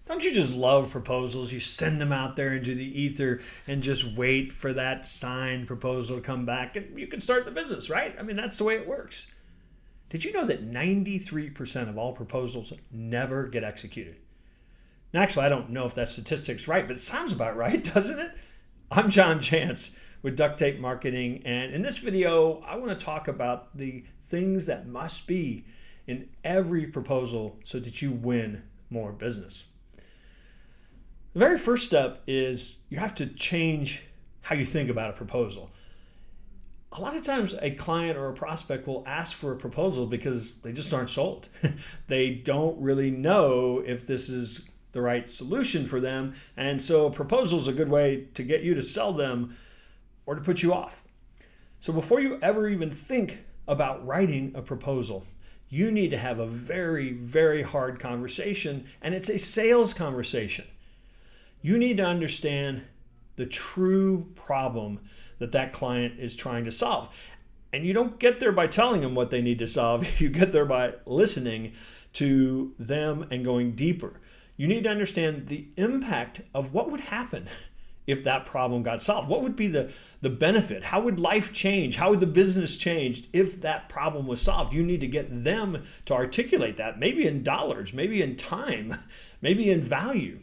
Don't you just love proposals? You send them out there into the ether and just wait for that signed proposal to come back and you can start the business, right? I mean, that's the way it works. Did you know that 93% of all proposals never get executed? And actually, I don't know if that statistic's right, but it sounds about right, doesn't it? I'm John Chance with Duct Tape Marketing, and in this video, I want to talk about the things that must be in every proposal so that you win more business. The very first step is you have to change how you think about a proposal. A lot of times a client or a prospect will ask for a proposal because they just aren't sold. They don't really know if this is the right solution for them, and so a proposal is a good way to get you to sell them or to put you off. So before you ever even think about writing a proposal, you need to have a very, very hard conversation, and it's a sales conversation. You need to understand the true problem that client is trying to solve. And you don't get there by telling them what they need to solve. You get there by listening to them and going deeper. You need to understand the impact of what would happen if that problem got solved. What would be the benefit? How would life change? How would the business change if that problem was solved? You need to get them to articulate that, maybe in dollars, maybe in time, maybe in value.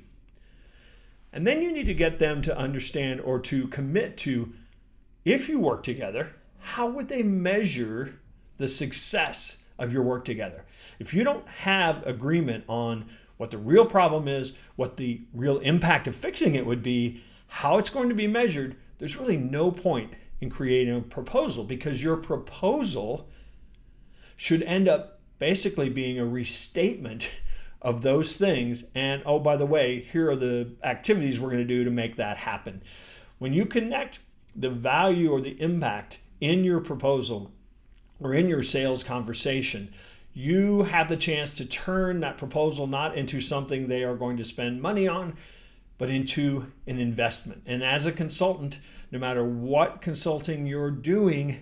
And then you need to get them to understand or to commit to, if you work together, how would they measure the success of your work together? If you don't have agreement on what the real problem is, what the real impact of fixing it would be, how it's going to be measured, there's really no point in creating a proposal, because your proposal should end up basically being a restatement of those things. And oh, by the way, here are the activities we're going to do to make that happen. When you connect the value or the impact in your proposal or in your sales conversation, you have the chance to turn that proposal not into something they are going to spend money on, but into an investment. And as a consultant, no matter what consulting you're doing,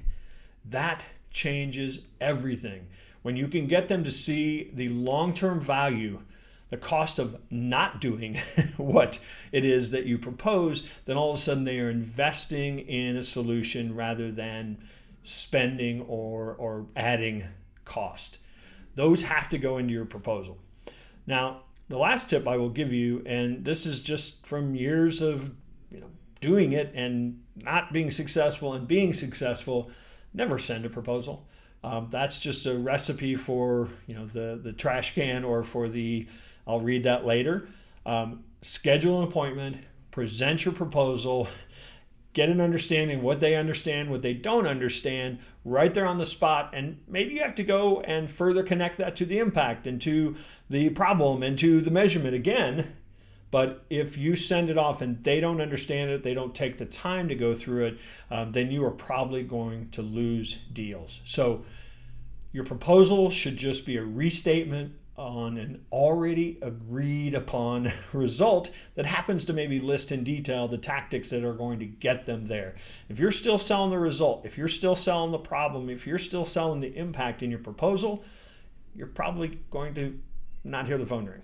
that changes everything. When you can get them to see the long-term value, the cost of not doing what it is that you propose, then all of a sudden they are investing in a solution rather than spending or adding cost. Those have to go into your proposal. Now, the last tip I will give you, and this is just from years of doing it and not being successful and being successful, never send a proposal. That's just a recipe for the trash can or for the I'll read that later. Schedule an appointment, present your proposal, get an understanding of what they understand, what they don't understand, right there on the spot. And maybe you have to go and further connect that to the impact and to the problem and to the measurement again. But if you send it off and they don't understand it, they don't take the time to go through it, then you are probably going to lose deals. So your proposal should just be a restatement on an already agreed upon result that happens to maybe list in detail the tactics that are going to get them there. If you're still selling the result, if you're still selling the problem, if you're still selling the impact in your proposal, you're probably going to not hear the phone ring.